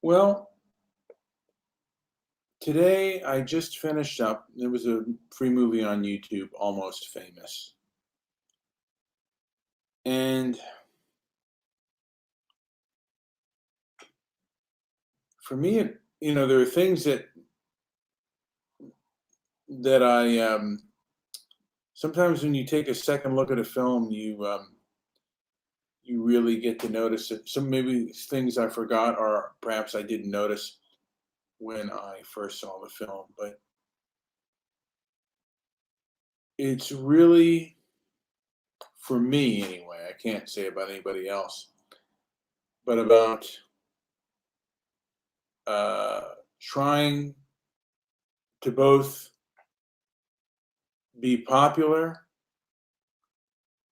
Well, today I just finished up. There was a free movie on YouTube, Almost Famous. And for me, there are things that I sometimes when you take a second look at a film, you really get to notice it. Some maybe things I forgot, or perhaps I didn't notice when I first saw the film. But it's really, for me anyway, I can't say about anybody else, but about uh, trying to both be popular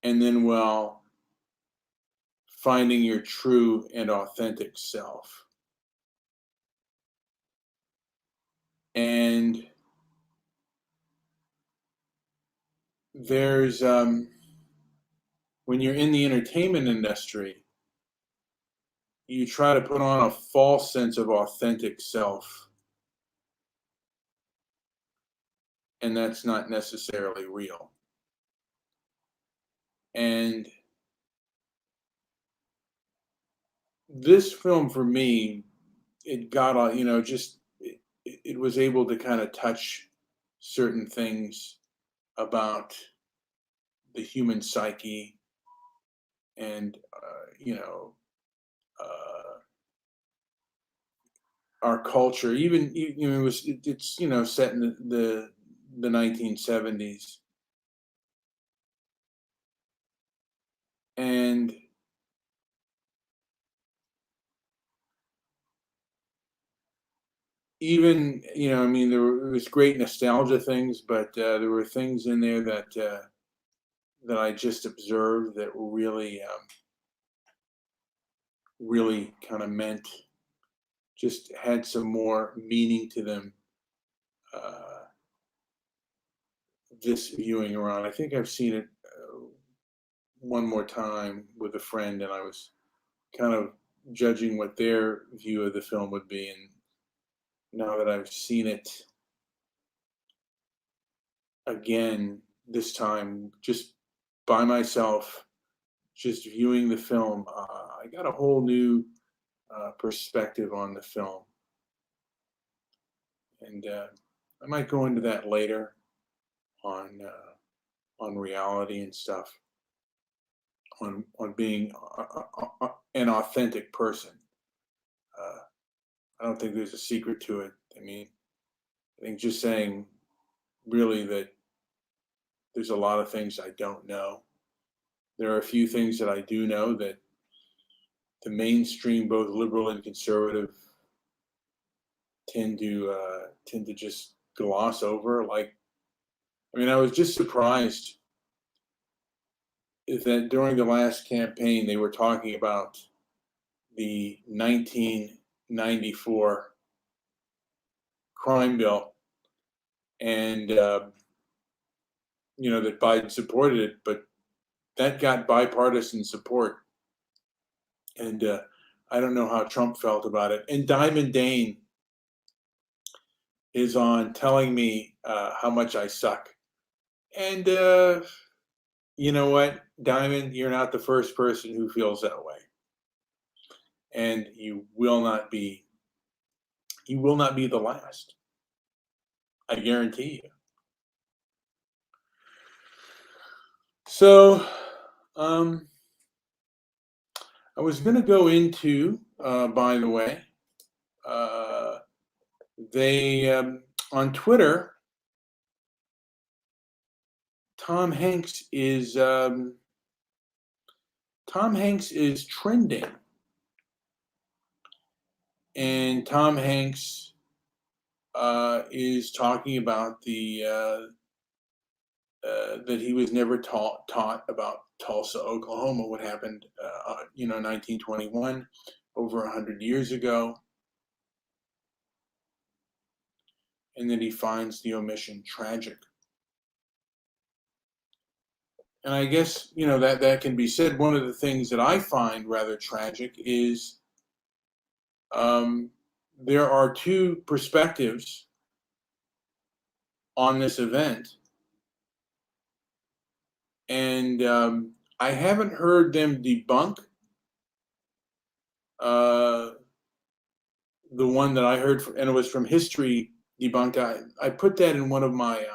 and then, well, finding your true and authentic self. And there's, when you're in the entertainment industry, you try to put on a false sense of authentic self, and that's not necessarily real. And this film for me, it got on, it was able to kind of touch certain things about the human psyche and, uh, our culture. Even, it's, set in the 1970s. And even, there was great nostalgia things, but there were things in there that I just observed that were really kind of just had some more meaning to them. Uh, this viewing around, I think I've seen it one more time with a friend, and I was kind of judging what their view of the film would be. And now that I've seen it again, this time just by myself, just viewing the film, I got a whole new perspective on the film. And I might go into that later on reality and stuff, on being an authentic person. Uh, I don't think there's a secret to it. I think just saying really that there's a lot of things I don't know. There are a few things that I do know that the mainstream, both liberal and conservative, tend to just gloss over. Like, I was just surprised that during the last campaign they were talking about the 1994 crime bill, and that Biden supported it, but that got bipartisan support. And I don't know how Trump felt about it. And Diamond Dane is on telling me how much I suck. And you know what, Diamond, you're not the first person who feels that way. And you will not be the last. I guarantee you. So, I was going to go into, by the way, they on Twitter, Tom Hanks is trending, and Tom Hanks is talking about that he was never taught about Tulsa, Oklahoma, what happened, 1921, over 100 years ago, and that he finds the omission tragic. And I guess, that can be said. One of the things that I find rather tragic is there are two perspectives on this event, and I haven't heard them debunk the one that I heard, and it was from History Debunked. I put that in one of my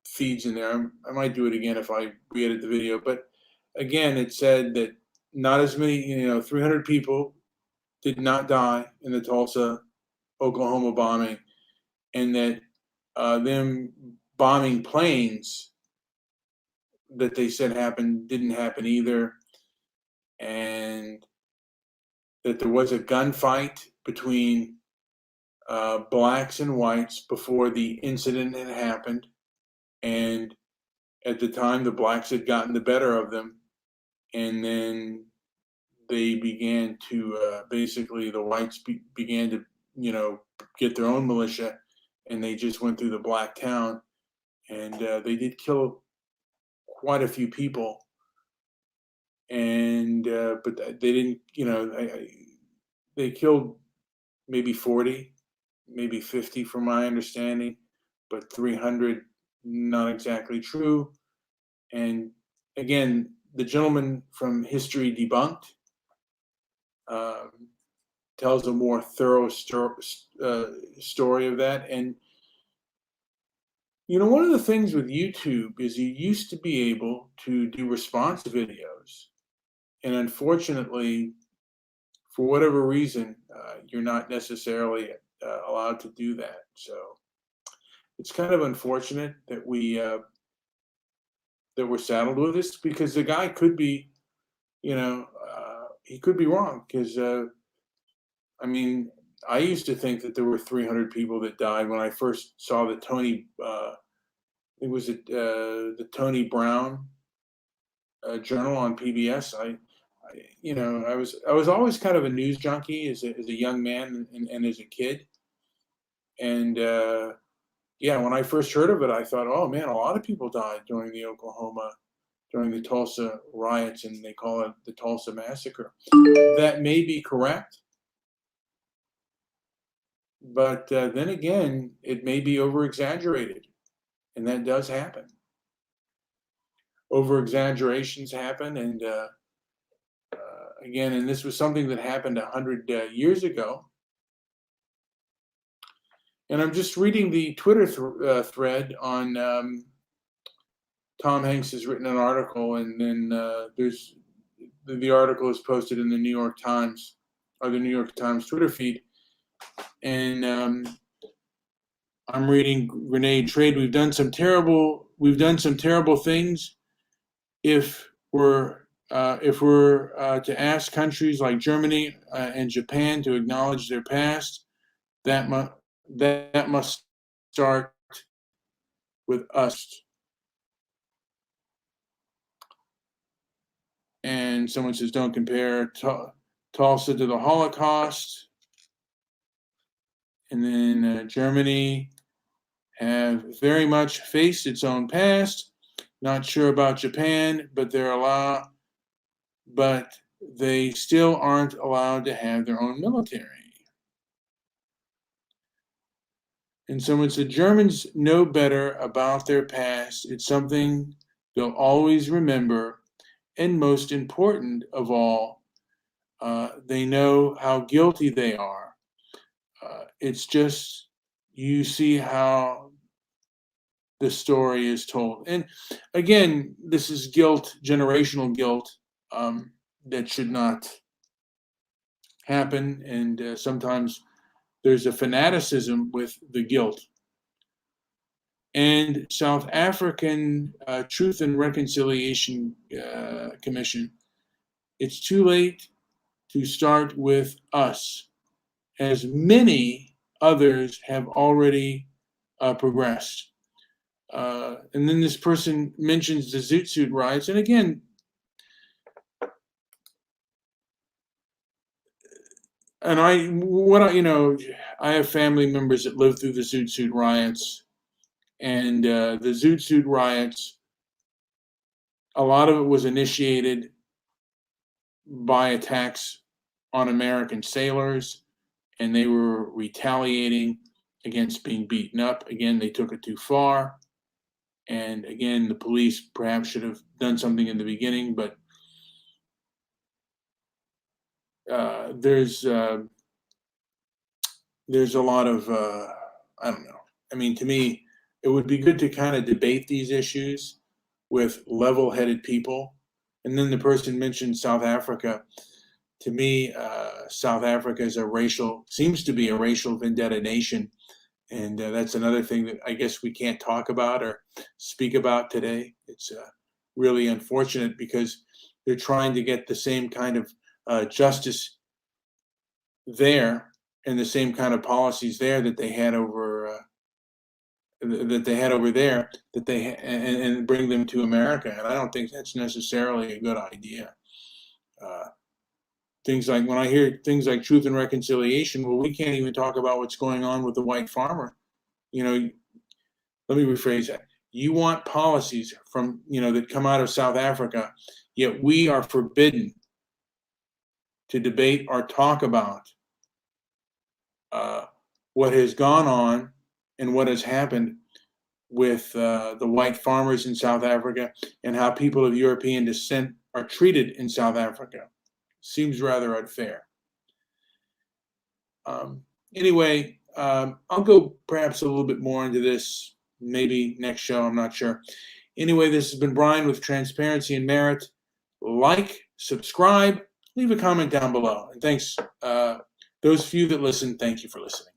feeds in there. I might do it again if I re-edit the video. But again, it said that not as many, 300 people did not die in the Tulsa, Oklahoma bombing, and that them bombing planes that they said happened didn't happen either, and that there was a gunfight between blacks and whites before the incident had happened, and at the time the blacks had gotten the better of them, and then they began to basically the whites began to get their own militia, and they just went through the black town, and they did kill quite a few people, and but they didn't, they killed maybe 40, maybe 50 from my understanding, but 300 not exactly true. And again, the gentleman from History Debunked um, tells a more thorough story of that. And one of the things with YouTube is you used to be able to do response videos, and unfortunately, for whatever reason, you're not necessarily allowed to do that. So it's kind of unfortunate that we're saddled with this, because the guy could be, he could be wrong. Because I mean, I used to think that there were 300 people that died when I first saw the Tony. It was the Tony Brown journal on PBS. I was always kind of a news junkie as a young man, and as a kid. And yeah, when I first heard of it, I thought, oh man, a lot of people died during the Tulsa riots, and they call it the Tulsa Massacre. That may be correct, but then again, it may be over exaggerated, and that does happen. Over exaggerations happen, and again, and this was something that happened 100 years ago. And I'm just reading the Twitter thread on Tom Hanks has written an article, and then there's the article is posted in the New York Times, or the New York Times Twitter feed. And I'm reading Grenade Trade. We've done some terrible things. If we're to ask countries like Germany and Japan to acknowledge their past, that must start with us. And someone says, don't compare Tulsa to the Holocaust. And then Germany have very much faced its own past. Not sure about Japan, but they still aren't allowed to have their own military. And someone said, Germans know better about their past. It's something they'll always remember. And most important of all, they know how guilty they are. It's just, you see how the story is told. And again, this is guilt, generational guilt, that should not happen. And sometimes there's a fanaticism with the guilt. And South African Truth and Reconciliation Commission, it's too late to start with us, as many others have already progressed. And then this person mentions the Zoot Suit riots. And again, and I have family members that lived through the Zoot Suit riots. And the Zoot Suit riots, a lot of it was initiated by attacks on American sailors, and they were retaliating against being beaten up. Again, they took it too far. And again, the police perhaps should have done something in the beginning, but there's a lot of I don't know. I mean, to me, it would be good to kind of debate these issues with level-headed people. And then the person mentioned South Africa. To me, South Africa seems to be a racial vendetta nation, and that's another thing that I guess we can't talk about or speak about today. It's really unfortunate because they're trying to get the same kind of justice there and the same kind of policies there that they had over there and bring them to America. And I don't think that's necessarily a good idea. Uh, Things like when I hear things like truth and reconciliation, well, we can't even talk about what's going on with the white farmer. You know, let me rephrase that. You want policies from, that come out of South Africa, yet we are forbidden to debate or talk about what has gone on and what has happened with the white farmers in South Africa and how people of European descent are treated in South Africa. Seems rather unfair. Anyway, I'll go perhaps a little bit more into this maybe next show. I'm not sure. Anyway, this has been Brian with Transparency and Merit. Like, subscribe, leave a comment down below. And thanks. Those few that listen, thank you for listening.